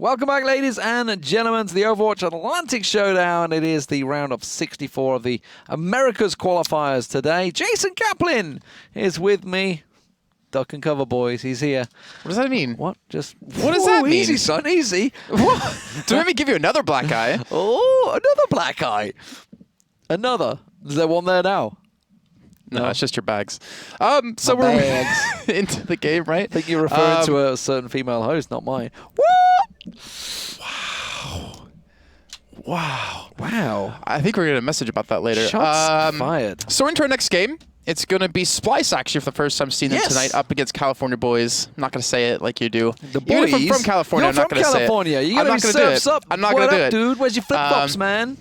Welcome back, ladies and gentlemen, to the Overwatch Atlantic Showdown. It is the round of 64 of the Americas qualifiers today. Jason Kaplan is with me. Duck and cover, boys. He's here. What does that mean? What? What does that mean? Easy, son. Easy. What? Do let me give you another black eye? Oh, another black eye. Another. Is there one there now? No, it's just your bags. So we're bags. into the game, right? I think you're referring to a certain female host, not mine. What? Wow. I think we're going to get a message about that later. Shots fired. So into our next game. It's going to be Splyce, actually, for the first time seeing them tonight, up against CaLiFoRniA BoiZ. I'm not going to say it like you do. The BoiZ? Even if I'm from California, I'm not going to say it. California. You're going to be surfs up. I'm not going to do it. Dude, where's your flip-flops, man?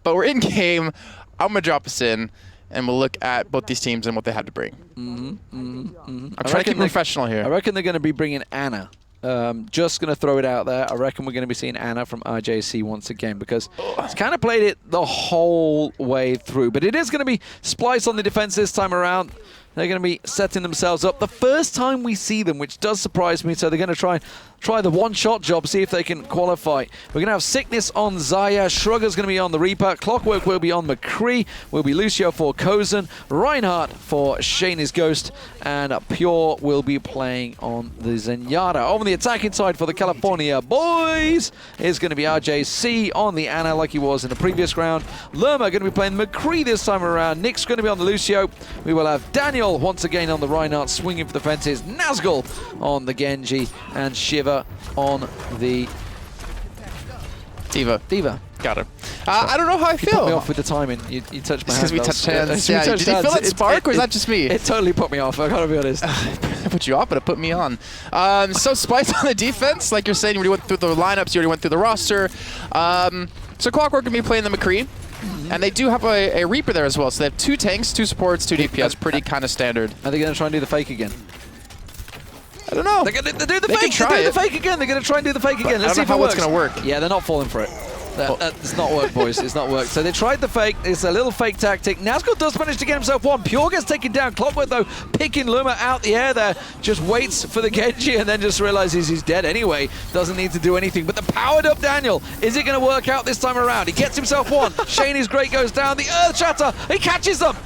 But we're in game. I'm going to drop us in, and we'll look at both these teams and what they had to bring. I'm trying to keep professional here. I reckon they're going to be bringing Anna. Just going to throw it out there. I reckon we're going to be seeing Anna from RJC once again because it's kind of played it the whole way through. But it is going to be Splyce on the defense this time around. They're going to be setting themselves up the first time we see them, which does surprise me. So they're going to try the one-shot job, see if they can qualify. We're going to have Sickness on Zaya. Shrugger's going to be on the Reaper. Clockwork will be on McCree. Will be Lucio for Kozen. Reinhardt for Shane's Ghost. And Pure will be playing on the Zenyatta. On the attacking side for the CaLiFoRniA BoiZ is going to be RJC on the Anna like he was in the previous round. Lerma going to be playing McCree this time around. Nick's going to be on the Lucio. We will have Daniel once again on the Reinhardt swinging for the fences. Nazgul on the Genji. And Shiva on the D.Va. Got it. I don't know how I feel. Put me off with the timing. You touched my hand. Because we touched hands. Yeah. Did you feel that spark, or is that just me? It totally put me off, I gotta be honest. I put you off, but it put me on. So Splyce on the defense, like you're saying, you already went through the lineups, you already went through the roster. So Clockwork going to be playing the McCree. And they do have a Reaper there as well. So they have 2 tanks, 2 supports, 2 DPS. Pretty kind of standard. Are they going to try and do the fake again? I don't know. They're going to do the fake. They're doing the fake again. They're going to try and do the fake again. Let's see if it works. It's going to work. Yeah, they're not falling for it. It's not work, boys. It's not work. So they tried the fake. It's a little fake tactic. Nazgul does manage to get himself one. Pure gets taken down. Clockwork, though, picking Luma out the air there. Just waits for the Genji and then just realizes he's dead anyway. Doesn't need to do anything. But the powered up Daniel, is it going to work out this time around? He gets himself one. Shane is great, goes down. The Earth Shatter, he catches them.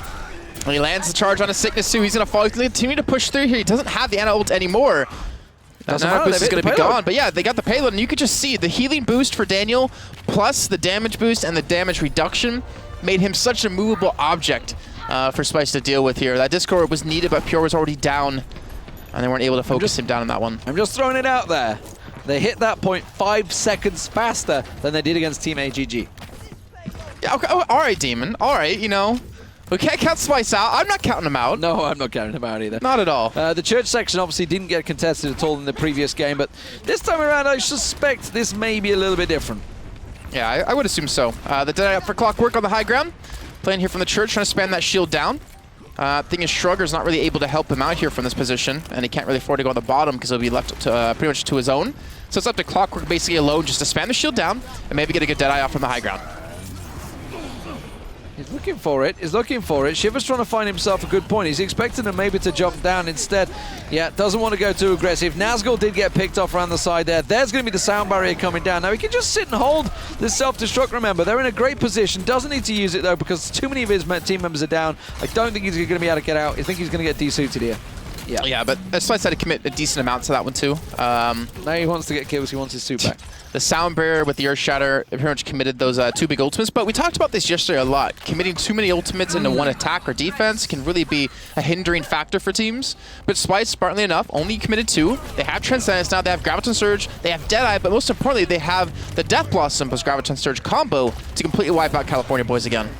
He lands the charge on a Sickness too. He's going to fall. He's going to continue to push through here. He doesn't have the Ana ult anymore. Doesn't matter, boost is going to be gone. But yeah, they got the payload, and you could just see the healing boost for Daniel, plus the damage boost and the damage reduction, made him such a movable object for Splyce to deal with here. That Discord was needed, but Pure was already down, and they weren't able to focus him down on that one. I'm just throwing it out there. They hit that point 5 seconds faster than they did against Team AGG. Yeah, okay, all right, Demon. All right, you know. We can't count Splyce out. I'm not counting him out. No, I'm not counting him out either. Not at all. The church section obviously didn't get contested at all in the previous game, but this time around I suspect this may be a little bit different. Yeah, I would assume so. The Dead for Clockwork on the high ground. Playing here from the church, trying to spam that shield down. Thing is, Shrugger's not really able to help him out here from this position, and he can't really afford to go on the bottom because he'll be left to, pretty much to his own. So it's up to Clockwork basically alone just to spam the shield down and maybe get a good Deadeye off from the high ground. He's looking for it. He's looking for it. Shiver's trying to find himself a good point. He's expecting him maybe to jump down instead. Yeah, doesn't want to go too aggressive. Nazgul did get picked off around the side there. There's going to be the sound barrier coming down. Now he can just sit and hold this self-destruct, remember. They're in a great position. Doesn't need to use it though because too many of his team members are down. I don't think he's going to be able to get out. I think he's going to get desuited here. Yeah, but Splyce had to commit a decent amount to that one too. Now he wants to get kills. He wants his suit back. The sound barrier with the Earth Shatter pretty much committed those 2 big ultimates, but we talked about this yesterday a lot. Committing too many ultimates into one attack or defense can really be a hindering factor for teams. But Splyce, smartly enough, only committed 2. They have Transcendence now, they have Graviton Surge, they have Deadeye, but most importantly, they have the Death Blossom plus Graviton Surge combo to completely wipe out CaLiFoRniA BoiZ again.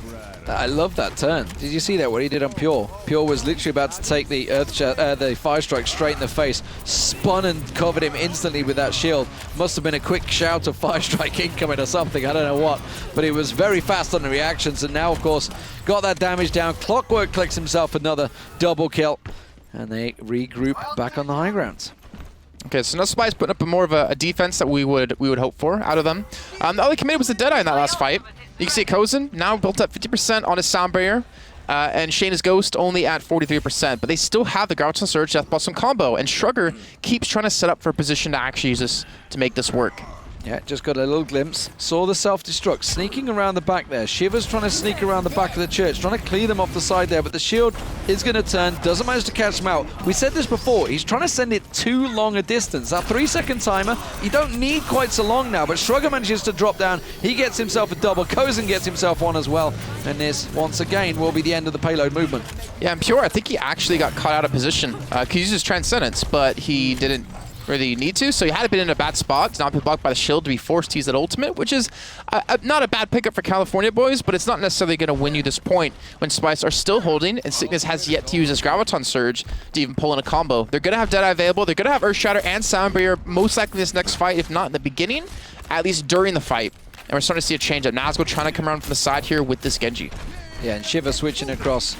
I love that turn. Did you see that, what he did on Pure? Pure was literally about to take the the Fire Strike straight in the face, spun and covered him instantly with that shield. Must have been a quick shout of Fire Strike incoming or something, I don't know what. But it was very fast on the reactions, and now, of course, got that damage down. Clockwork clicks himself another double kill, and they regroup back on the high grounds. Okay, so now Splyce putting up more of a defense that we would hope for out of them. The only committed was the Deadeye in that last fight. You can see Kozen now built up 50% on his sound barrier. and Shayna's Ghost only at 43%, but they still have the Graviton Surge Death Blossom combo, and Shrugger keeps trying to set up for a position to actually use this to make this work. Yeah, just got a little glimpse. Saw the self-destruct. Sneaking around the back there. Shiver's trying to sneak around the back of the church, trying to clear them off the side there, but the shield is going to turn. Doesn't manage to catch him out. We said this before. He's trying to send it too long a distance. That 3-second timer, you don't need quite so long now, but Shrugger manages to drop down. He gets himself a double. Kozen gets himself one as well. And this, once again, will be the end of the payload movement. Yeah, and Pure, I think he actually got caught out of position. He uses Transcendence, but he didn't really need to, so he had been in a bad spot to not be blocked by the shield to be forced to use that ultimate, which is not a bad pickup for CaLiFoRniA, boys, but it's not necessarily going to win you this point when Splyce are still holding and Sickness has yet to use his Graviton Surge to even pull in a combo. They're going to have Deadeye available, they're going to have Earthshatter and Sound Barrier most likely this next fight, if not in the beginning, at least during the fight. And we're starting to see a change up. Nazgul trying to come around from the side here with this Genji. Yeah, and Shiver switching across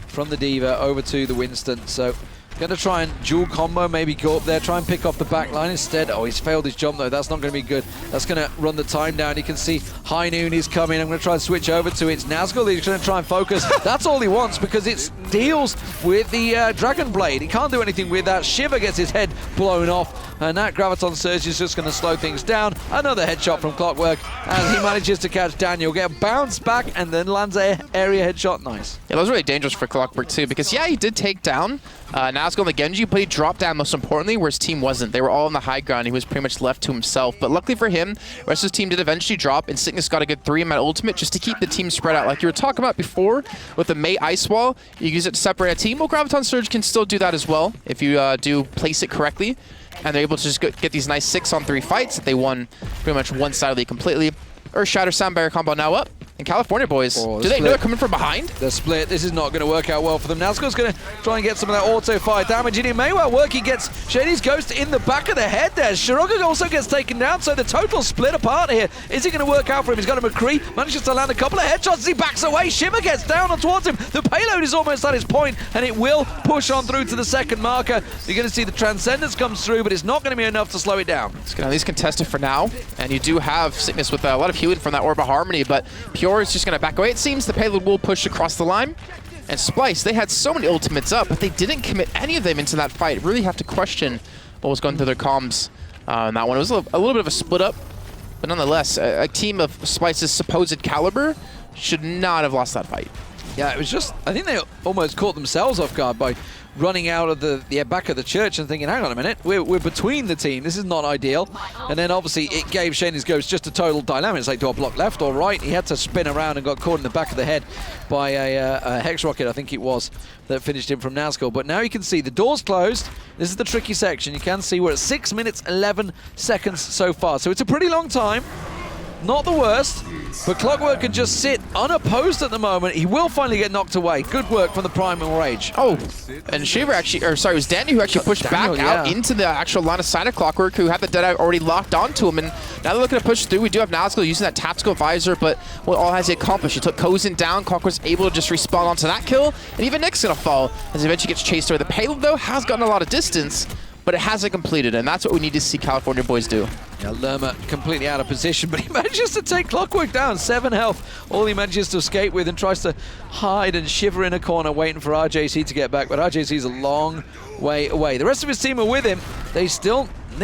from the Diva over to the Winston, so going to try and dual combo, maybe go up there, try and pick off the back line instead. Oh, he's failed his jump though. That's not going to be good. That's going to run the time down. You can see High Noon is coming. I'm going to try and switch over to it. It's Nazgul. He's going to try and focus. That's all he wants because it deals with the Dragon Blade. He can't do anything with that. Shiver gets his head blown off, and that Graviton Surge is just going to slow things down. Another headshot from Clockwork, and he manages to catch Daniel. Get a bounce back, and then lands an area headshot. Nice. Yeah, that was really dangerous for Clockwork too, because yeah, he did take down Nazgul and the Genji, but he dropped down most importantly where his team wasn't. They were all on the high ground. He was pretty much left to himself. But luckily for him, the rest of his team did eventually drop, and Sickness got a good 3-man ultimate just to keep the team spread out. Like you were talking about before with the Mei Ice Wall, you use it to separate a team. Well, Graviton Surge can still do that as well if you do place it correctly. And they're able to just get these nice 6-on-3 fights that they won pretty much one-sidedly completely. Earthshatter Sound Barrier combo now up. And CaLiFoRniA, boys, do they know they're coming from behind? The split, this is not going to work out well for them. Nazgul's going to try and get some of that auto-fire damage, and it may well work. He gets Shady's Ghost in the back of the head there. Shrugger also gets taken down, so the total split apart here. Is it going to work out for him? He's got a McCree, manages to land a couple of headshots as he backs away. Shiver gets down and towards him. The payload is almost at his point, and it will push on through to the second marker. You're going to see the Transcendence comes through, but it's not going to be enough to slow it down. It's going to at least contest it for now, and you do have Sickness with a lot of healing from that Orb of Harmony, but Pure is just going to back away. It seems the payload will push across the line. And Splyce, they had so many ultimates up, but they didn't commit any of them into that fight. Really have to question what was going through their comms on that one. It was a little bit of a split up, but nonetheless, a team of Splyce's supposed caliber should not have lost that fight. Yeah, it was just, I think they almost caught themselves off guard by running out of the back of the church and thinking, hang on a minute, we're between the team, this is not ideal. And then obviously it gave Shady's Ghost just a total dilemma. It's like, do I block left or right? He had to spin around and got caught in the back of the head by a Hex Rocket, I think it was, that finished him from Nazgul. But now you can see the door's closed. This is the tricky section. You can see we're at 6 minutes, 11 seconds so far. So it's a pretty long time. Not the worst, but Clockwork can just sit unopposed at the moment. He will finally get knocked away. Good work from the Primal Rage. Oh, and Shiver actually, or sorry, it was Danny who actually pushed Daniel, back out into the actual line of sight of Clockwork, who had the Deadeye already locked onto him. And now they're looking to push through. We do have Nazgul using that tactical visor, but what all has he accomplished? He took Kozen down. Clockwork's able to just respawn onto that kill, and even Nick's gonna fall as he eventually gets chased away. The payload, though, has gotten a lot of distance, but it hasn't completed, and that's what we need to see CaLiFoRniA boys do. Yeah, Lerma completely out of position, but he manages to take Clockwork down. 7 health. All he manages to escape with and tries to hide and shiver in a corner waiting for RJC to get back, but RJC's a long way away. The rest of his team are with him. They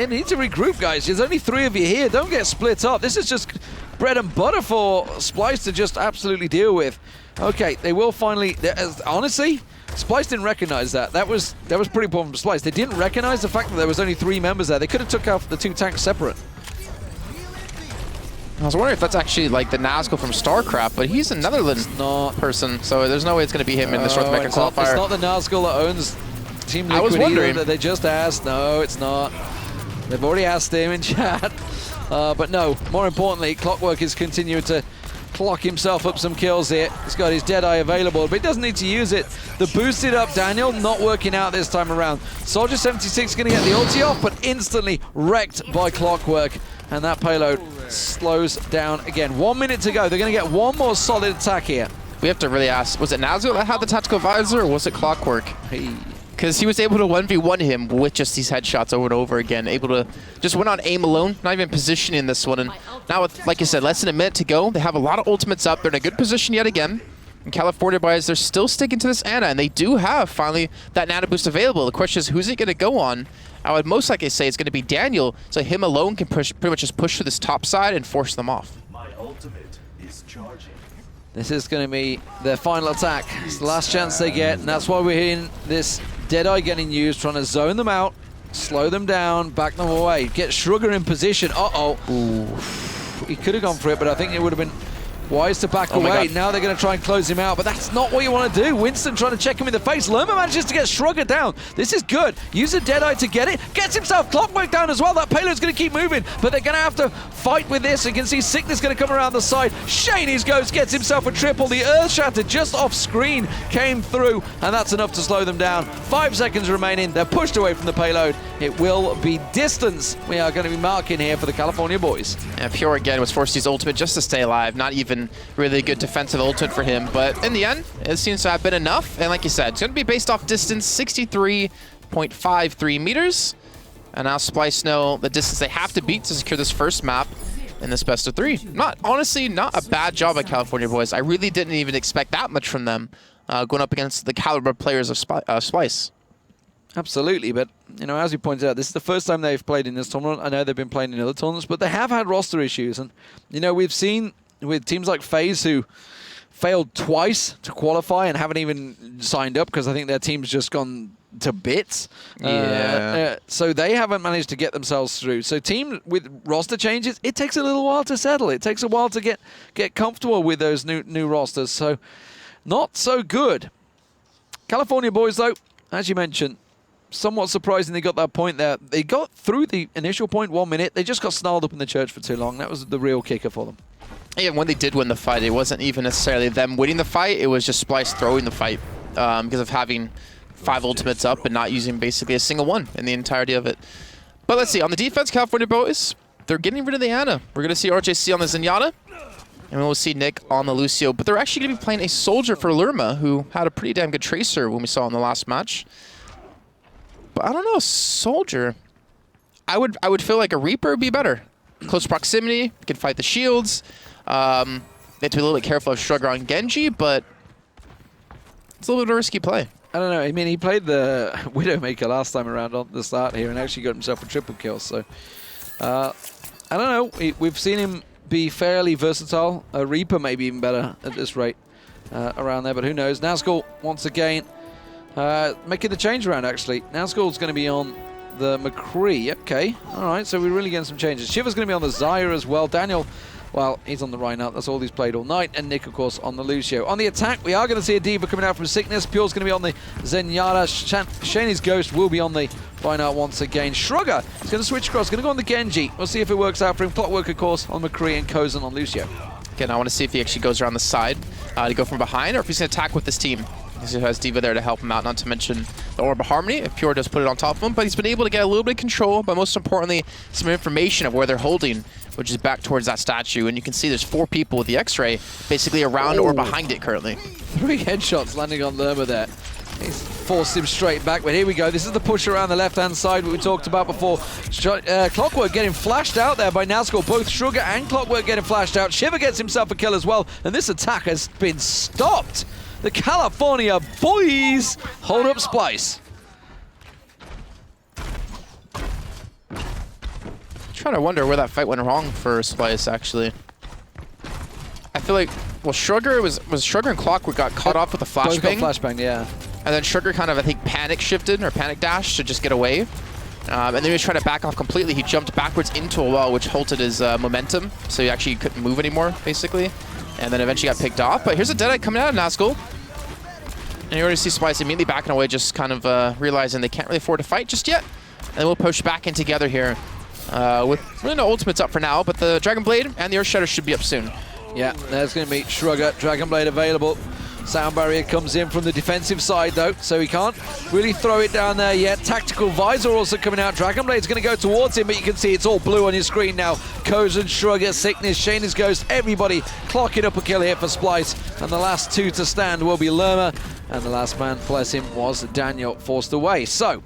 need to regroup, guys. There's only 3 of you here. Don't get split up. This is just bread and butter for Splyce to just absolutely deal with. Okay, they will finally, honestly, Splyce didn't recognize that. That was pretty important for Splyce. They didn't recognize the fact that there was only 3 members there. They could have took out the 2 tanks separate. I was wondering if that's actually like the Nazgul from StarCraft, but he's a Netherlands person, so there's no way it's going to be him in this North American qualifier. It's not the Nazgul that owns Team Liquid. I was wondering. That they just asked. No, it's not. They've already asked him in chat. But no, more importantly, Clockwork is continuing to clock himself up some kills here. He's got his Deadeye available, but he doesn't need to use it. The boosted up Daniel not working out this time around. Soldier 76 going to get the ulti off, but instantly wrecked by Clockwork. And that payload slows down again. 1 minute to go. They're going to get one more solid attack here. We have to really ask, was it Nazgul that had the tactical visor, or was it Clockwork? Because he was able to 1v1 him with just these headshots over and over again. Able to just went on aim alone, not even positioning this one. And now with, like you said, less than a minute to go, they have a lot of ultimates up. They're in a good position yet again. And CaLiFoRniA BoiZ, they're still sticking to this Ana, and they do have finally that Nano boost available. The question is, who's it going to go on? I would most likely say it's going to be Daniel, so him alone can pretty much just push to this top side and force them off. My ultimate is charging. This is going to be their final attack. It's the last chance they get, and that's why we're hearing this Deadeye getting used, trying to zone them out, slow them down, back them away. Get Shrugger in position. Uh-oh. He could have gone for it, but I think it would have been wise to back away. Now they're going to try and close him out, but that's not what you want to do. Winston trying to check him in the face. Lerma manages to get Shrugger down. This is good. Use a Deadeye to get it. Gets himself Clockwork down as well. That payload's going to keep moving, but they're going to have to fight with this. You can see Sickness going to come around the side. Shaney's Ghost gets himself a triple. The Earth Shatter just off screen came through, and that's enough to slow them down. 5 seconds remaining. They're pushed away from the payload. It will be distance we are going to be marking here for the CaLiFoRniA BoiZ. And Pure again was forced to use ultimate just to stay alive. Not even really good defensive ultimate for him, but in the end, it seems to have been enough. And like you said, it's going to be based off distance, 63.53 meters. And now Splyce know the distance they have to beat to secure this first map in this best of 3. Honestly, not a bad job by CaLiFoRniA BoiZ. I really didn't even expect that much from them going up against the caliber players of Splyce. Absolutely, but you know, as you pointed out, this is the first time they've played in this tournament. I know they've been playing in other tournaments, but they have had roster issues, and you know, we've seen with teams like FaZe who failed twice to qualify and haven't even signed up because I think their team's just gone to bits. So they haven't managed to get themselves through. So teams with roster changes, it takes a little while to settle. It takes a while to get comfortable with those new rosters. So not so good. CaLiFoRniA BoiZ, though, as you mentioned, somewhat surprising they got that point there. They got through the initial point 1 minute. They just got snarled up in the church for too long. That was the real kicker for them. Yeah, when they did win the fight, it wasn't even necessarily them winning the fight. It was just Splyce throwing the fight because of having 5 ultimates up and not using basically a single one in the entirety of it. But let's see. On the defense, CaLiFoRniA BoiZ, they're getting rid of the Ana. We're going to see RJC on the Zenyatta, and we'll see Nick on the Lucio. But they're actually going to be playing a Soldier for Lerma, who had a pretty damn good Tracer when we saw in the last match. But I don't know, Soldier. I would feel like a Reaper would be better. Close proximity, can fight the shields. They have to be a little bit careful of Shrugger on Genji, but it's a little bit of a risky play. I don't know. I mean, he played the Widowmaker last time around on the start here and actually got himself a triple kill. So, I don't know. We've seen him be fairly versatile. A Reaper maybe even better at this rate around there, but who knows. Nazgul, once again, making the change around, actually. Nazgul's going to be on the McCree. Okay. All right. So we're really getting some changes. Shiva's going to be on the Xayah as well. Daniel, well, he's on the Reinhardt. That's all he's played all night. And Nick, of course, on the Lucio. On the attack, we are going to see a Diva coming out from Sickness. Pure's going to be on the Zenyatta. Shaney's Ghost will be on the Reinhardt once again. Shrugger is going to switch across. Going to go on the Genji. We'll see if it works out for him. Clockwork, of course, on McCree, and Kozan on Lucio. Again, I want to see if he actually goes around the side to go from behind, or if he's going to attack with this team. He has Diva there to help him out, not to mention the Orb of Harmony, if Pure does put it on top of him. But he's been able to get a little bit of control, but most importantly, some information of where they're holding, which is back towards that statue. And you can see there's 4 people with the X-Ray basically around or behind it currently. 3 headshots landing on Lerma there. He's forced him straight back, but here we go. This is the push around the left-hand side we talked about before. Clockwork getting flashed out there by Nazgul. Both Shrugger and Clockwork getting flashed out. Shiva gets himself a kill as well, and this attack has been stopped. The CaLiFoRniA BoiZ hold up Splyce. Trying to wonder where that fight went wrong for Splyce, actually. I feel like, well, Shrugger was Shrugger and Clockwork got caught off with a flashbang. Both got flashbang, yeah. And then Shrugger kind of, I think, panic shifted or panic dashed to just get away. And then he was trying to back off completely. He jumped backwards into a wall, which halted his momentum. So he actually couldn't move anymore, basically. And then eventually got picked off. But here's a Deadeye coming out of Nazgul. And you already see Splyce immediately backing away, just kind of realizing they can't really afford to fight just yet. And we'll push back in together here with really no ultimates up for now. But the Dragon Blade and the Earth Shatter should be up soon. Yeah, there's going to be Shrugger. Dragon Blade available. Sound barrier comes in from the defensive side, though, so he can't really throw it down there yet. Tactical Visor also coming out. Dragon Blade's going to go towards him, but you can see it's all blue on your screen now. Kozan, Shrugger, Sickness, Shaney's Ghost, everybody clocking up a kill here for Splyce. And the last 2 to stand will be Lerma, and the last man, bless him, was Daniel, forced away. So,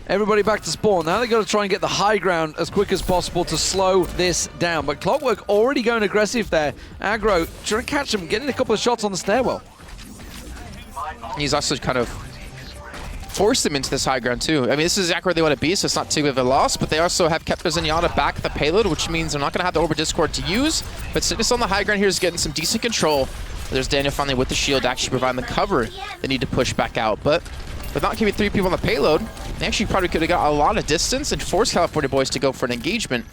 Everybody back to spawn. Now they've got to try and get the high ground as quick as possible to slow this down. But Clockwork already going aggressive there. Aggro trying to catch him, getting a couple of shots on the stairwell. He's also kind of forced them into this high ground too. I mean, this is exactly where they want to be, so it's not too big of a loss, but they also have kept their Zenyatta back at the payload, which means they're not going to have the Orb Discord to use. But Sickness on the high ground here is getting some decent control. There's Daniel finally with the shield to actually provide the cover they need to push back out. But with not keeping 3 people on the payload, they actually probably could have got a lot of distance and forced CaLiFoRniA boys to go for an engagement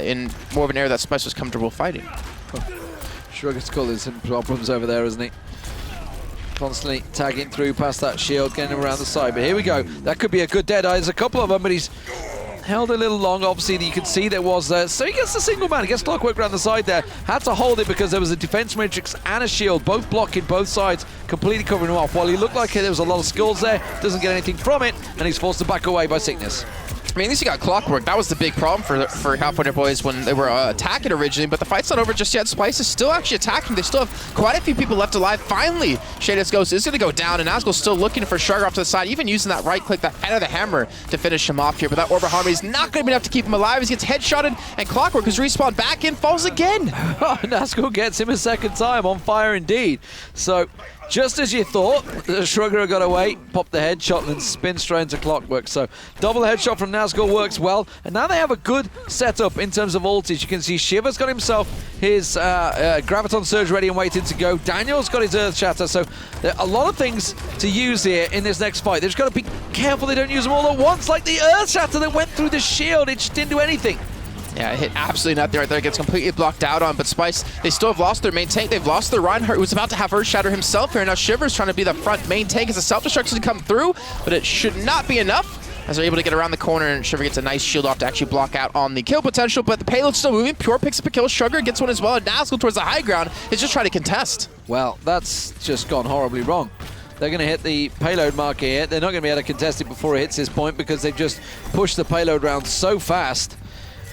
in more of an area that Splyce was comfortable fighting. Shrugger's got some problems over there, isn't he? Constantly tagging through past that shield, getting him around the side. But here we go. That could be a good Deadeye. There's a couple of them, but he's held a little long. Obviously, you can see there was so he gets the single man. He gets Clockwork around the side there. Had to hold it because there was a defense matrix and a shield, both blocking both sides, completely covering him off. While he looked like there was a lot of skills there, doesn't get anything from it, and he's forced to back away by Sickness. I mean, at least you got Clockwork. That was the big problem for CaLiFoRniA boys when they were attacking originally, but the fight's not over just yet. Splyce is still actually attacking. They still have quite a few people left alive. Finally, Shadow's Ghost is going to go down, and Nazgul's still looking for Shrugger off to the side, even using that right click, that end of the hammer to finish him off here. But that Orb of Harmony is not going to be enough to keep him alive as he gets headshotted, and Clockwork is respawned back in, falls again. Nazgul gets him a second time, on fire indeed. So, just as you thought, Shrugger got away, popped the headshot, and then spin straight into Clockwork. So, double headshot from Nazgul works well. And now they have a good setup in terms of ultis. You can see Shiver's got himself his Graviton Surge ready and waiting to go. Daniel's got his Earth Shatter. So, there are a lot of things to use here in this next fight. They've just got to be careful they don't use them all at once, like the Earth Shatter that went through the shield. It just didn't do anything. Yeah, it hit absolutely nothing right there. It gets completely blocked out on, but Splyce, they still have lost their main tank. They've lost their Reinhardt, who was about to have Earth Shatter himself here. Now Shiver's trying to be the front main tank as a self-destruction to come through, but it should not be enough as they're able to get around the corner, and Shiver gets a nice shield off to actually block out on the kill potential, but the payload's still moving. Pure picks up a kill. Shrugger gets one as well, and Nazgul towards the high ground is just trying to contest. Well, that's just gone horribly wrong. They're going to hit the payload marker here. They're not going to be able to contest it before it hits this point because they've just pushed the payload round so fast.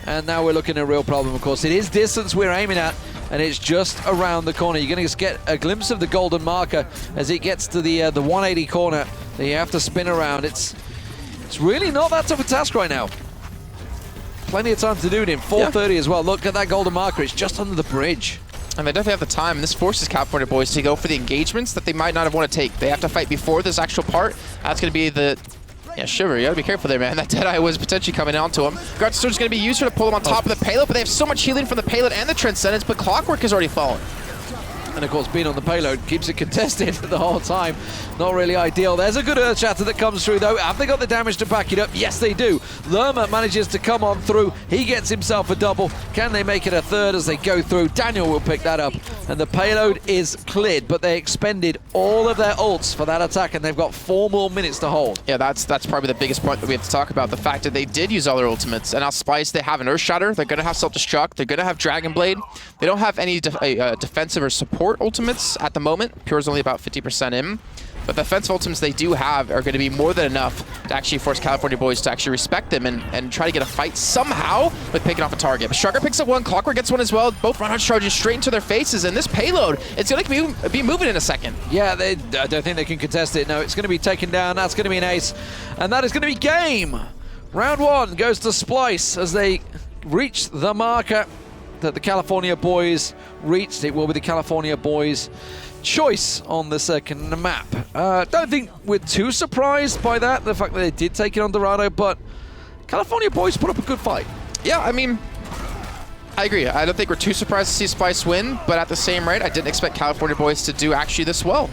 And now we're looking at a real problem, of course. It is distance we're aiming at, and it's just around the corner. You're going to just get a glimpse of the golden marker as it gets to the 180 corner that you have to spin around. It's really not that tough a task right now. Plenty of time to do it in 4:30 as well. Look at that golden marker. It's just under the bridge. And they definitely have the time, and this forces CaLiFoRniA boys to go for the engagements that they might not have want to take. They have to fight before this actual part. That's going to be the... Yeah, Shiver, you gotta be careful there, man. That Deadeye was potentially coming onto him. Guard Surge is gonna be used here to pull him on top of the payload, but they have so much healing from the payload and the Transcendence, but Clockwork has already fallen. And of course, being on the payload keeps it contested the whole time. Not really ideal. There's a good Earth Shatter that comes through, though. Have they got the damage to back it up? Yes, they do. Lerma manages to come on through. He gets himself a double. Can they make it a third as they go through? Daniel will pick that up. And the payload is cleared, but they expended all of their ults for that attack, and they've got 4 more minutes to hold. Yeah, that's probably the biggest point that we have to talk about. The fact that they did use all their ultimates. And now Splyce, they have an Earth Shatter. They're going to have Self-Destruct. They're going to have Dragon Blade. They don't have any defensive or support ultimates at the moment. Pure's only about 50% in. But the defensive ultimates they do have are going to be more than enough to actually force CaLiFoRniA boys to actually respect them and try to get a fight somehow with picking off a target. But Shrugger picks up one, Clockwork gets one as well. Both Reinhardt charges straight into their faces, and this payload, it's going to be moving in a second. Yeah, I don't think they can contest it. No, it's going to be taken down. That's going to be an ace. And that is going to be game. Round 1 goes to Splyce as they reach the marker that the CaLiFoRniA boys reached. It will be the CaLiFoRniA boys' choice on the second map. Don't think we're too surprised by that, the fact that they did take it on Dorado, but CaLiFoRniA boys put up a good fight. Yeah, I mean, I agree. I don't think we're too surprised to see Splyce win, but at the same rate, I didn't expect CaLiFoRniA boys to do actually this well.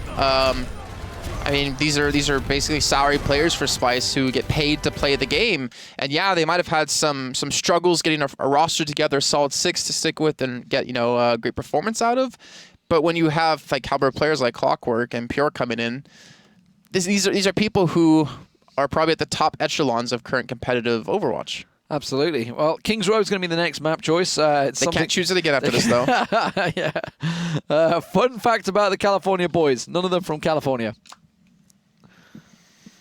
I mean, these are basically salary players for Splyce who get paid to play the game. And yeah, they might have had some struggles getting a roster together, a solid 6 to stick with and get, a great performance out of. But when you have like caliber players like Clockwork and Pure coming in, these are people who are probably at the top echelons of current competitive Overwatch. Absolutely. Well, Kings Row is going to be the next map choice. They can't choose it again after this, though. Yeah. Fun fact about the CaLiFoRniA boys. None of them from California.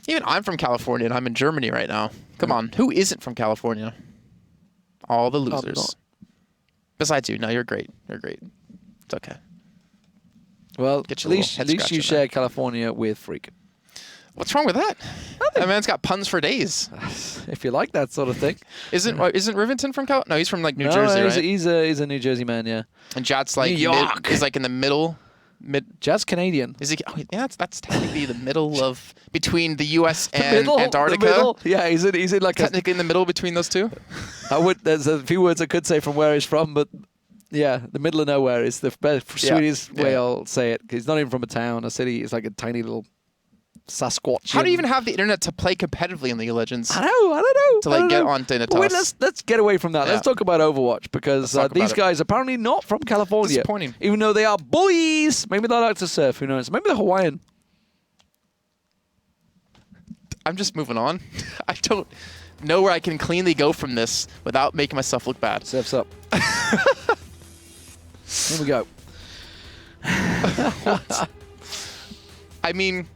Even I'm from California, and I'm in Germany right now. Come on. Who isn't from California? All the losers. Besides you. No, you're great. You're great. It's okay. Well, at least you share California with Freak. What's wrong with that? That man's got puns for days. If you like that sort of thing. Isn't Rivington from Cal? No, he's from like New Jersey, right? He's a New Jersey man, yeah. And Jad's like New York. he's like in the middle. Jad's Canadian. Is he? Oh, yeah, that's technically the middle of between the U.S. and middle, Antarctica. the middle. Yeah, he's in like Technically in the middle between those two. There's a few words I could say from where he's from, but yeah, the middle of nowhere is the sweetest way I'll say it. He's not even from a town, a city. It's like a tiny little Sasquatch. How do you even have the internet to play competitively in League of Legends? I don't know. To like get on Dynatos. Wait, let's get away from that. Yeah. Let's talk about Overwatch because these guys are apparently not from California. Disappointing. Even though they are BoiZ. Maybe they like to surf. Who knows? Maybe they're Hawaiian. I'm just moving on. I don't know where I can cleanly go from this without making myself look bad. Surf's up. Here we go. What? I mean,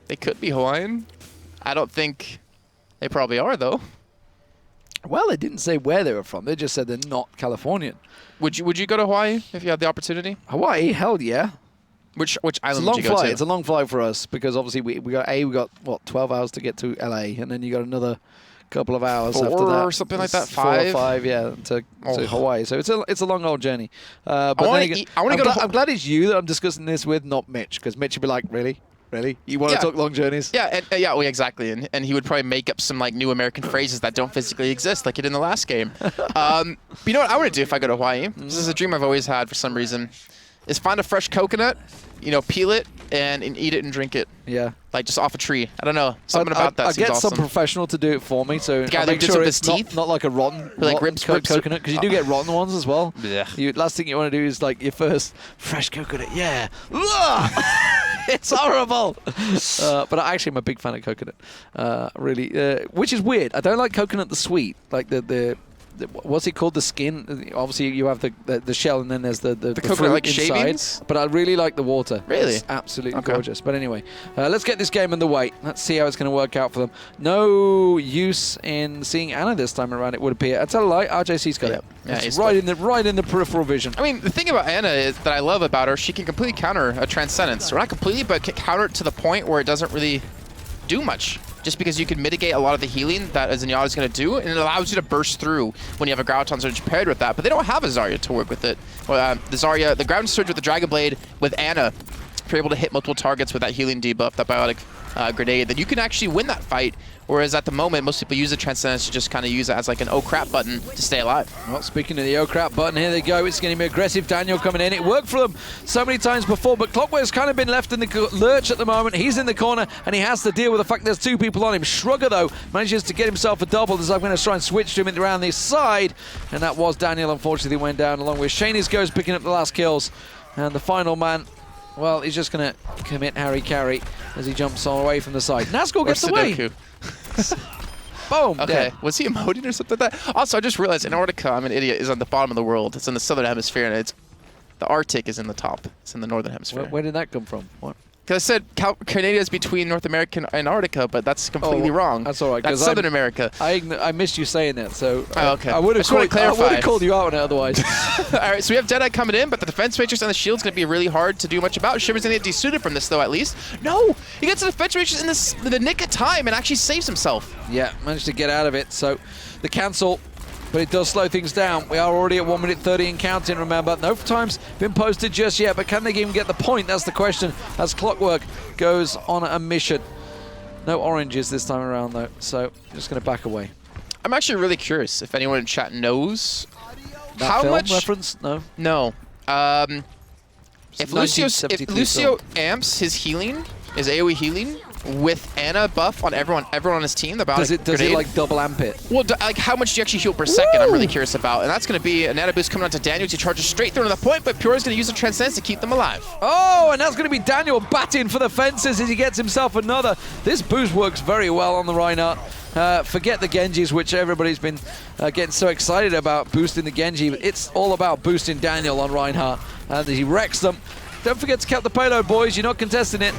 they could be Hawaiian. I don't think they probably are, though. Well, they didn't say where they were from. They just said they're not Californian. Would you go to Hawaii if you had the opportunity? Hawaii? Hell yeah. Which It's a island long would you go flight. to? It's a long flight for us because obviously we got what 12 hours to get to LA, and then you got another couple of hours 4 after that. or something like that. 4 or 5, yeah, to Hawaii. So it's a long old journey. But I then want to go. I'm glad it's you that I'm discussing this with, not Mitch, because Mitch would be like, really? You want to talk long journeys? Yeah, well, exactly. And he would probably make up some like new American phrases that don't physically exist, like he did in the last game. But you know what I want to do if I go to Hawaii? This is a dream I've always had for some reason. Is find a fresh coconut, peel it and eat it and drink it. Yeah. Like just off a tree. I don't know. Something about that I seems get awesome. some professional to do it for me, so guy I'll that make did sure with it's his teeth? not like a rotten rips coconut, because you do get rotten ones as well. Blech. Last thing you want to do is like your first fresh coconut. Yeah. It's horrible. But I actually am a big fan of coconut. Really, which is weird. I don't like coconut the sweet, like the what's it called? The skin. Obviously, you have the shell, and then there's the coconut fruit like inside. shavings. But I really like the water. Really? It's absolutely Okay. gorgeous. But anyway, let's get this game underway. Let's see how it's going to work out for them. No use in seeing Anna this time around, it would appear. I tell a lie, RJC's got it. Yeah, It's he's right in the peripheral vision. I mean, the thing about Anna is that I love about her, she can completely counter a Transcendence. Or not completely, but can counter it to the point where it doesn't really do much. Just because you can mitigate a lot of the healing that a Zenyatta is going to do, and it allows you to burst through when you have a Graviton Surge paired with that. But they don't have a Zarya to work with it. Well, the Graviton Surge with the Dragon Blade with Anna, if you're able to hit multiple targets with that healing debuff, that biotic grenade, then you can actually win that fight. Whereas at the moment, most people use the Transcendence to just kind of use it as like an oh crap button to stay alive. Well, speaking of the oh crap button, here they go. It's going to be aggressive. Daniel coming in. It worked for them so many times before, but Clockwork's kind of been left in the lurch at the moment. He's in the corner, and he has to deal with the fact there's 2 people on him. Shrugger, though, manages to get himself a double. As I'm going to try and switch to him around this side, and that was Daniel, unfortunately, went down, along with Shanies goes picking up the last kills. And the final man, well, he's just going to commit Harry Carry as he jumps on away from the side. Nazgul gets away. Boom. Okay, dead. was he emoting or something like that? Also, I just realized Antarctica, I'm an idiot, is on the bottom of the world. It's in the southern hemisphere, and the Arctic is in the top. It's in the northern hemisphere. Where did that come from? What? Because I said Canada is between North America and Antarctica, but that's completely wrong. That's all right. That's Southern America. I missed you saying that, so okay. I would have called you out on it otherwise. All right, so we have Deadeye coming in, but the defense matrix and the shield's going to be really hard to do much about. Shimmer's going to get desuited from this, though, at least. No! He gets the defense matrix in the nick of time and actually saves himself. Yeah, managed to get out of it. So the cancel, but it does slow things down. We are already at 1 minute 30 and counting, remember. No time's been posted just yet, but can they even get the point? That's the question as Clockwork goes on a mission. No oranges this time around, though, so just going to back away. I'm actually really curious if anyone in chat knows that how film much reference? No. No. If Lucio amps his healing, his AoE healing, with Anna buff on everyone on his team, the biotic does it like double amp it? Well, like how much do you actually heal per second? I'm really curious about, and that's going to be an Anna boost coming on to Daniel. He charges straight through to the point, but Pure is going to use the Transcendence to keep them alive. Oh, and that's going to be Daniel batting for the fences as he gets himself another. This boost works very well on the Reinhardt. Forget the Genjis, which everybody's been getting so excited about boosting the Genji. But it's all about boosting Daniel on Reinhardt, and he wrecks them. Don't forget to count the payload, boys. You're not contesting it.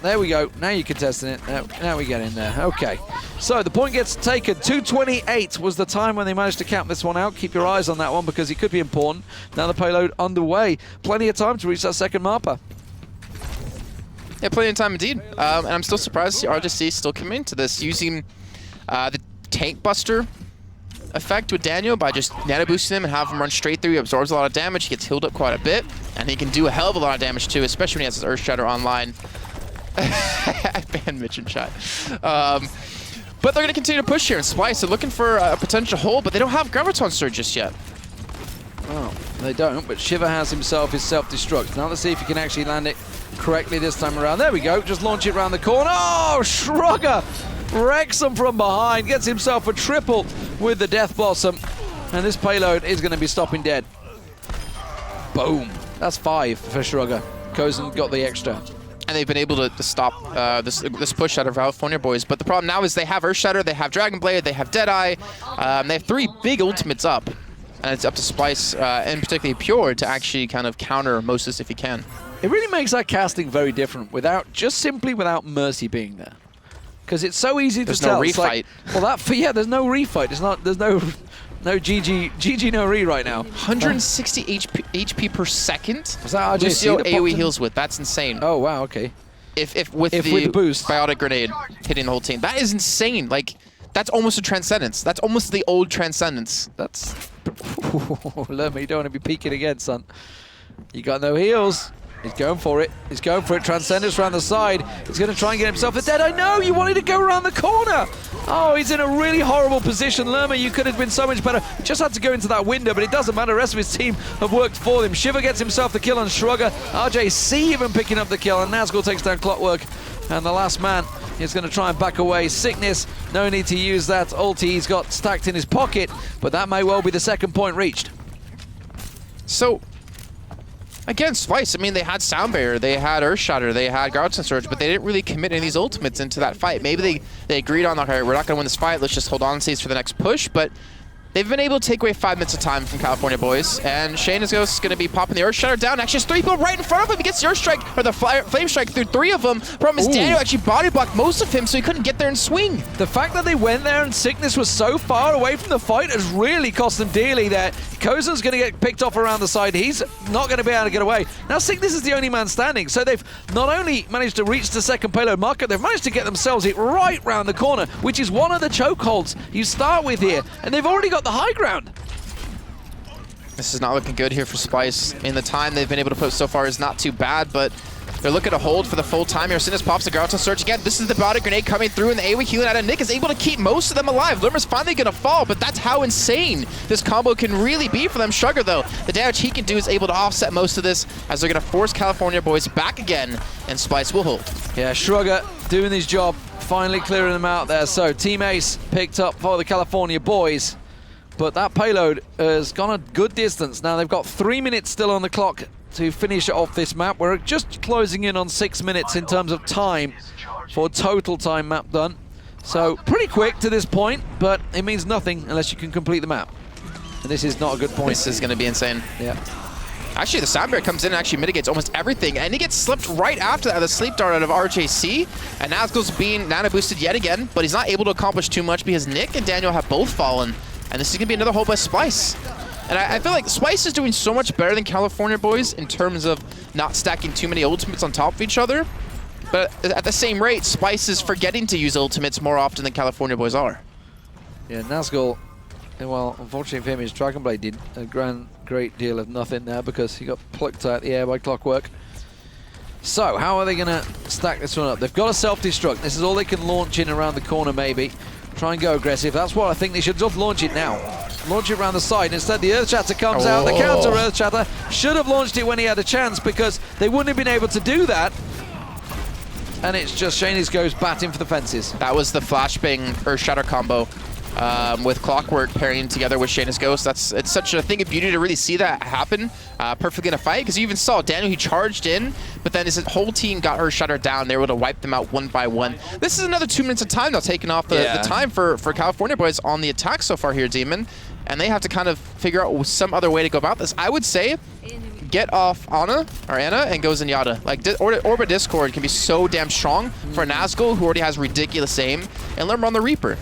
There we go. Now you're contesting it. Now we get in there. Okay. So the point gets taken. 2:28 was the time when they managed to count this one out. Keep your eyes on that one because it could be important. Now the payload underway. Plenty of time to reach that second marker. Yeah, plenty of time indeed. And I'm still surprised to see RJC still committing to this, using the tank buster effect with Daniel by just nano boosting him and have him run straight through. He absorbs a lot of damage, he gets healed up quite a bit, and he can do a hell of a lot of damage too, especially when he has his Earth Shatter online. I banned Mitch in chat. But they're going to continue to push here, and Splyce, they're looking for a potential hold, but they don't have Graviton Surge just yet. Well, they don't, but Shiva has himself his self-destruct. Now let's see if he can actually land it correctly this time around. There we go, just launch it around the corner. Oh, Shrugger wrecks him from behind, gets himself a triple with the Death Blossom, and this payload is going to be stopping dead. Boom. That's 5 for Shrugger. Kozen got the extra. And they've been able to stop this push out of CaLiFoRniA boys. But the problem now is they have Earth Shatter, they have Dragon Blade, they have Deadeye. They have 3 big ultimates up. And it's up to Splyce, and particularly Pure, to actually kind of counter most of this if he can. It really makes that casting very different simply without Mercy being there. Because it's so easy to tell. There's no refight. Like, well, there's no refight. There's no GG no re right now. 160 HP per second. Was that RJC Lucio that AoE popped heals with. That's insane. Oh wow, okay. If with the boost, biotic grenade hitting the whole team, that is insane. Like, that's almost a transcendence. That's almost the old transcendence. That's Lerma, you don't want to be peeking again, son. You got no heals. He's going for it. He's going for it. Transcendence around the side. He's going to try and get himself a dead. I know you wanted to go around the corner. Oh, he's in a really horrible position. Lerma, you could have been so much better. Just had to go into that window, but it doesn't matter. The rest of his team have worked for him. Shiva gets himself the kill on Shrugger. RJC even picking up the kill, and Nazgul takes down Clockwork. And the last man is going to try and back away. Sickness, no need to use that ulti he's got stacked in his pocket, but that may well be the second point reached. So, again, Splyce, I mean, they had Sound Barrier, they had Earth Shatter, they had Graviton Surge, but they didn't really commit any of these ultimates into that fight. Maybe they agreed on, okay, we're not going to win this fight, let's just hold on and seize for the next push, but they've been able to take away 5 minutes of time from CaLiFoRniA boys, and Shayna's Ghost is going to be popping the Earth Shatter down. Actually, there's 3 people right in front of him. He gets the Earth Strike, or the Flame Strike through 3 of them. Problem is, Daniel actually body blocked most of him, so he couldn't get there and swing. The fact that they went there and Sickness was so far away from the fight has really cost them dearly there. Kozen's going to get picked off around the side. He's not going to be able to get away. Now, Sickness is the only man standing, so they've not only managed to reach the second payload marker, they've managed to get themselves it right round the corner, which is one of the chokeholds you start with here, and they've already got the high ground. This is not looking good here for Splyce. In the time they've been able to put so far is not too bad, but they're looking to hold for the full time here. Sinus pops the Graviton Surge again. This is the biotic grenade coming through, and the AoE healing out of Nick is able to keep most of them alive. Lerma's finally going to fall, but that's how insane this combo can really be for them. Shrugger, though, the damage he can do is able to offset most of this, as they're going to force CaLiFoRniA boys back again, and Splyce will hold. Yeah, Shrugger doing his job, finally clearing them out there. So Team Ace picked up for the CaLiFoRniA boys. But that payload has gone a good distance. Now they've got 3 minutes still on the clock to finish off this map. We're just closing in on 6 minutes in terms of time for total time map done. So pretty quick to this point, but it means nothing unless you can complete the map. And this is not a good point. This is going to be insane. Yeah. Actually, the Sound Barrier comes in and actually mitigates almost everything, and he gets slipped right after that, the Sleep Dart out of RJC, and Nazgul's being nano boosted yet again, but he's not able to accomplish too much because Nick and Daniel have both fallen. And this is going to be another hold by Splyce. And I feel like Splyce is doing so much better than CaLiFoRniA boys in terms of not stacking too many ultimates on top of each other. But at the same rate, Splyce is forgetting to use ultimates more often than CaLiFoRniA boys are. Yeah, Nazgul, well, unfortunately for him, his Dragon Blade did a great deal of nothing there because he got plucked out of the air by Clockwork. So, how are they going to stack this one up? They've got a self-destruct. This is all they can launch in around the corner, maybe. Try and go aggressive. That's what I think they should just launch it now. Launch it around the side. Instead, the Earth Shatter comes out. The counter Earth Shatter should have launched it when he had a chance because they wouldn't have been able to do that. And it's just Shanice goes batting for the fences. That was the flashbang Earth Shatter combo with Clockwork pairing together with Shayna's Ghost. It's such a thing of beauty to really see that happen perfectly in a fight, because you even saw Daniel, he charged in, but then his whole team got Earth Shatter down. They were able to wipe them out one by one. This is another 2 minutes of time now taking off the time for CaLiFoRniA boys on the attack so far here, Demon, and they have to kind of figure out some other way to go about this. I would say get off Anna and go Zenyatta. Like, Orbit Discord can be so damn strong for Nazgul, who already has ridiculous aim, and let him run the Reaper.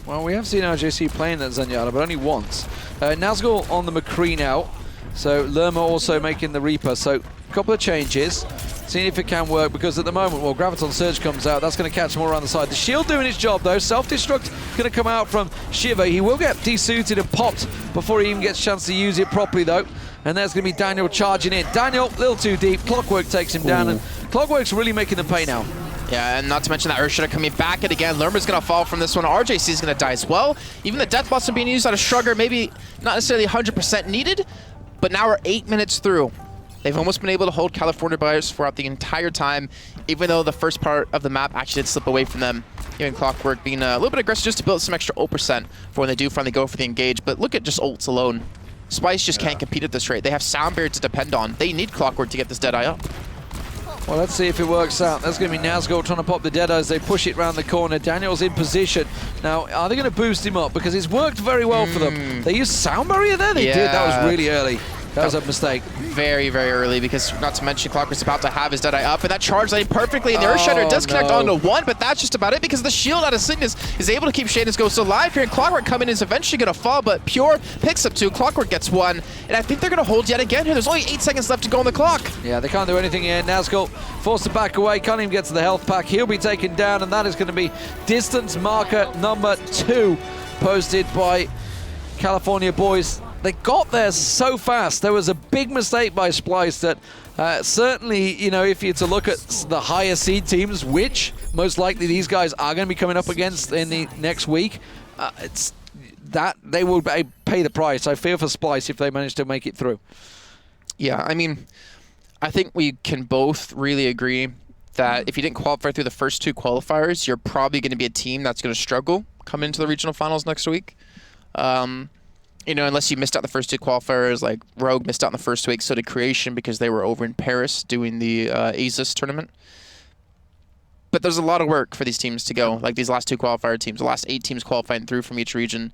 Well, we have seen RJC playing that Zenyatta, but only once. Nazgul on the McCree now. So Lerma also making the Reaper. So a couple of changes. Seeing if it can work, because at the moment, well, Graviton Surge comes out. That's going to catch him all around the side. The shield doing its job, though. Self-destruct going to come out from Shiva. He will get desuited and popped before he even gets a chance to use it properly, though. And there's going to be Daniel charging in. Daniel, a little too deep. Clockwork takes him down, and Clockwork's really making them pay now. Yeah, and not to mention that Earthshatter coming back, and again, Lerma's going to fall from this one. RJC is going to die as well. Even the Death Blossom being used on a Shrugger, maybe not necessarily 100% needed, but now we're 8 minutes through. They've almost been able to hold CaLiFoRniA buyers throughout the entire time, even though the first part of the map actually did slip away from them. Even Clockwork being a little bit aggressive just to build some extra ult percent for when they do finally go for the engage. But look at just ults alone. Splyce just can't compete at this rate. They have Sound Barrier to depend on. They need Clockwork to get this Deadeye up. Well, let's see if it works out. That's going to be Nazgul trying to pop the Deadeye as they push it around the corner. Daniel's in position. Now, are they going to boost him up? Because it's worked very well for them. They used Sound Barrier there? They did. That was really early. That was a mistake. Very, very early, because not to mention Clockwork's about to have his Deadeye up, and that charge lane perfectly, and the Earthshatter does connect onto one, but that's just about it, because the shield out of Cygnus is able to keep Shaden's Ghost alive here, and Clockwork coming in is eventually going to fall, but Pure picks up two, Clockwork gets one, and I think they're going to hold yet again here. There's only 8 seconds left to go on the clock. Yeah, they can't do anything here. Nazgul forced to back away, can't even get to the health pack. He'll be taken down, and that is going to be distance marker number 2 posted by CaLiFoRniA BoiZ. They got there so fast. There was a big mistake by Splyce that certainly, you know, if you're to look at the higher seed teams, which most likely these guys are going to be coming up against in the next week, it's that they will pay the price. I fear for Splyce if they manage to make it through. Yeah, I mean, I think we can both really agree that if you didn't qualify through the first 2 qualifiers, you're probably going to be a team that's going to struggle coming into the regional finals next week. You know, unless you missed out the first 2 qualifiers, like Rogue missed out in the first week, so did Creation because they were over in Paris doing the Asus tournament. But there's a lot of work for these teams to go, like these last 2 qualifier teams, the last 8 teams qualifying through from each region.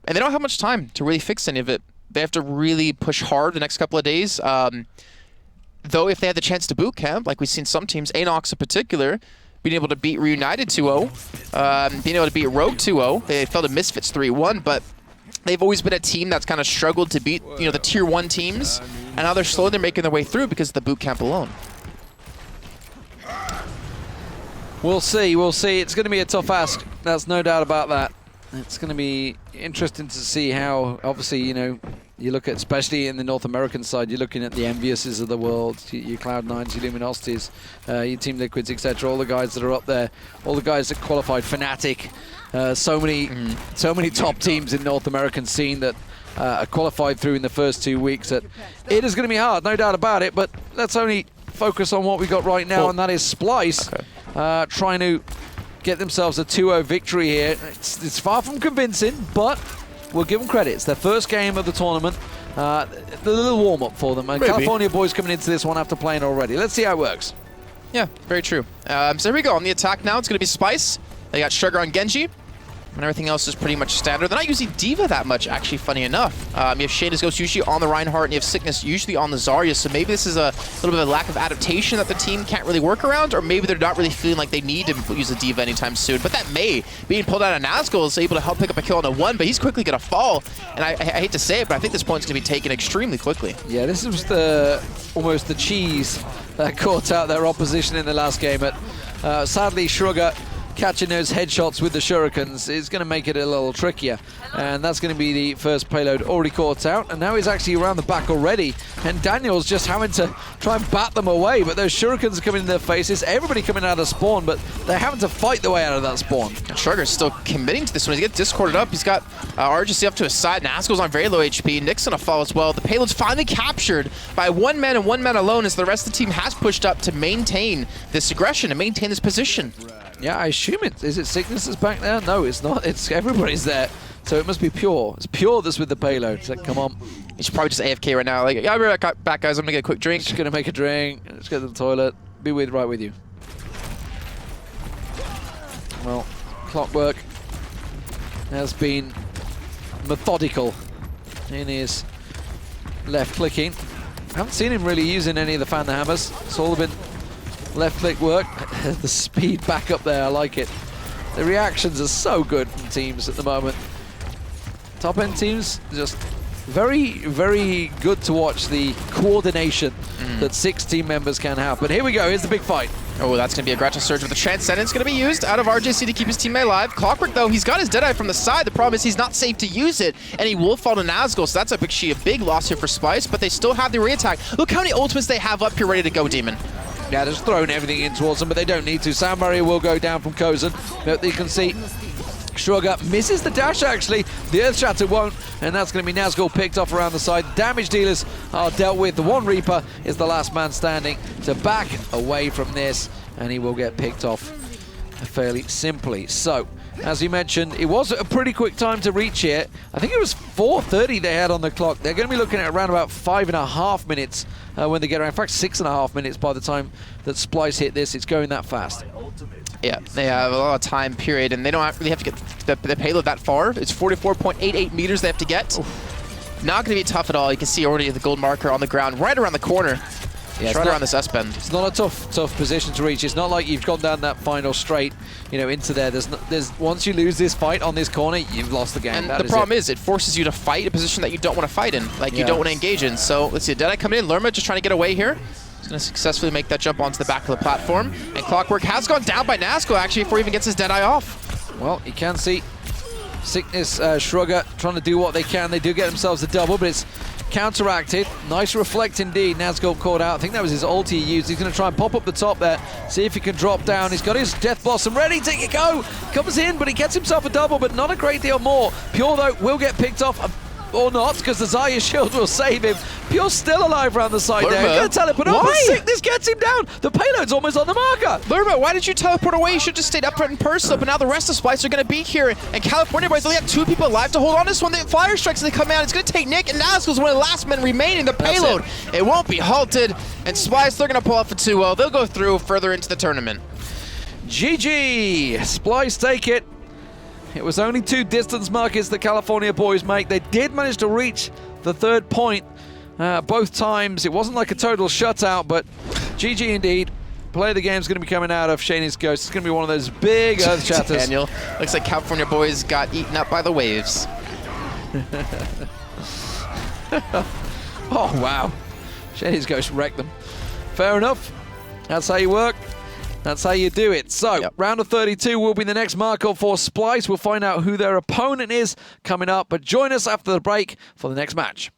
And they don't have much time to really fix any of it. They have to really push hard the next couple of days. Though if they had the chance to boot camp, like we've seen some teams, Anox in particular, being able to beat Reunited 2-0, being able to beat Rogue 2-0. They fell to Misfits 3-1, but they've always been a team that's kind of struggled to beat, you know, the tier 1 teams, and now they're slowly making their way through because of the boot camp alone. We'll see. We'll see. It's going to be a tough ask. There's no doubt about that. It's going to be interesting to see how, obviously, you know, you look at, especially in the North American side, you're looking at the Enviouses of the world, your Cloud9s, your Luminosities, your Team Liquids, etc. All the guys that are up there, all the guys that qualified, Fnatic, so many top teams in North American scene that are qualified through in the first 2 weeks. That it is going to be hard, no doubt about it. But let's only focus on what we got right now, and that is Splyce trying to get themselves a 2-0 victory here. It's far from convincing, but we'll give them credit. It's their first game of the tournament. The little warm-up for them. And CaLiFoRniA BoiZ coming into this one after playing already. Let's see how it works. Yeah, very true. So here we go. On the attack now, it's going to be Splyce. They got Sugar on Genji. And everything else is pretty much standard. They're not using D.Va that much, actually, funny enough. You have Shaden's Ghost usually on the Reinhardt, and you have Sickness usually on the Zarya, so maybe this is a little bit of a lack of adaptation that the team can't really work around, or maybe they're not really feeling like they need to use a D.Va anytime soon. But that may. Being pulled out of Nazgul is able to help pick up a kill on a 1, but he's quickly going to fall. And I hate to say it, but I think this point's going to be taken extremely quickly. Yeah, this was almost the cheese that caught out their opposition in the last game. But sadly, Shrugger catching those headshots with the shurikens is going to make it a little trickier. And that's going to be the first payload already caught out. And now he's actually around the back already. And Daniel's just having to try and bat them away. But those shurikens are coming in their faces. Everybody coming out of spawn, but they're having to fight their way out of that spawn. Shrugger's still committing to this one. He gets discorded up. He's got RGC up to his side. Nazgul's on very low HP. Nick's going to fall as well. The payload's finally captured by 1 man and 1 man alone, as the rest of the team has pushed up to maintain this aggression and maintain this position. Yeah, I assume is it Sickness that's back there? No, it's not. It's everybody's there. So it must be Pure. It's Pure that's with the payload. It's like, come on. He's probably just AFK right now. Like, yeah, I'll be right back, guys. I'm going to get a quick drink. Just going to make a drink. Just go to the toilet. Be right with you. Well, Clockwork has been methodical in his left clicking. I haven't seen him really using any of the fan hammers. It's all been left click work. The speed back up there, I like it. The reactions are so good from teams at the moment. Top end teams just very, very good to watch the coordination that 6 team members can have. But here we go, here's the big fight. Oh, that's going to be a Gretchen Surge with the Transcendence going to be used out of RJC to keep his teammate alive. Clockwork, though, he's got his Deadeye from the side. The problem is he's not safe to use it, and he will fall to Nazgul, so that's a big loss here for Splyce, but they still have the re-attack. Look how many ultimates they have up here ready to go, Demon. Yeah, just throwing everything in towards them, but they don't need to. Sound barrier will go down from Kozen. But you can see Shrugger misses the dash, actually. The Earth Shatter won't, and that's going to be Nazgul picked off around the side. Damage dealers are dealt with. The one Reaper is the last man standing to back away from this, and he will get picked off fairly simply. So, as you mentioned, it was a pretty quick time to reach here. I think it was 4:30 they had on the clock. They're going to be looking at around about 5.5 minutes when they get around. In fact, 6.5 minutes by the time that Splyce hit this. It's going that fast. Yeah, they have a lot of time period, and they don't really have to get the payload that far. It's 44.88 meters they have to get. Oof. Not going to be tough at all. You can see already the gold marker on the ground right around the corner. Yeah, right around this S-bend. It's not a tough position to reach. It's not like you've gone down that final straight, you know, into there. There's once you lose this fight on this corner, you've lost the game. And that the problem is, it forces you to fight a position that you don't want to fight in, like you don't want to engage in. So let's see, Deadeye coming in. Lerma just trying to get away here. He's going to successfully make that jump onto the back of the platform. And Clockwork has gone down by Nazgul, actually, before he even gets his Deadeye off. Well, you can see Sickness, Shrugger trying to do what they can. They do get themselves a double, but it's counteracted. Nice reflect indeed. Nazgul caught out. I think that was his ulti he used. He's going to try and pop up the top there, see if he can drop down. He's got his Death Blossom ready to go. Comes in, but he gets himself a double, but not a great deal more. Pure, though, will get picked off. Or not, because the Xayah shield will save him. Pure's still alive around the side there. He's going to teleport up, but Sickness gets him down. The payload's almost on the marker. Lerma, why did you teleport away? You should have just stayed up front and personal, but now the rest of Splyce are going to be here. And CaLiFoRniA boys only have 2 people alive to hold on to this one. The fire strikes as they come out. It's going to take Nick, and Nazgul's one of the last men remaining. The payload, it won't be halted. And Splyce, they're going to pull off a 2-0. They'll go through further into the tournament. GG. Splyce take it. It was only 2 distance markers that CaLiFoRniA boys make. They did manage to reach the 3rd point both times. It wasn't like a total shutout, but GG indeed. Play of the game is going to be coming out of Shaney's Ghost. It's going to be one of those big Earth Shatters. Daniel, looks like CaLiFoRniA boys got eaten up by the waves. Oh, wow. Shaney's Ghost wrecked them. Fair enough. That's how you work. That's how you do it. So, round of 32 will be the next marker for Splyce. We'll find out who their opponent is coming up. But join us after the break for the next match.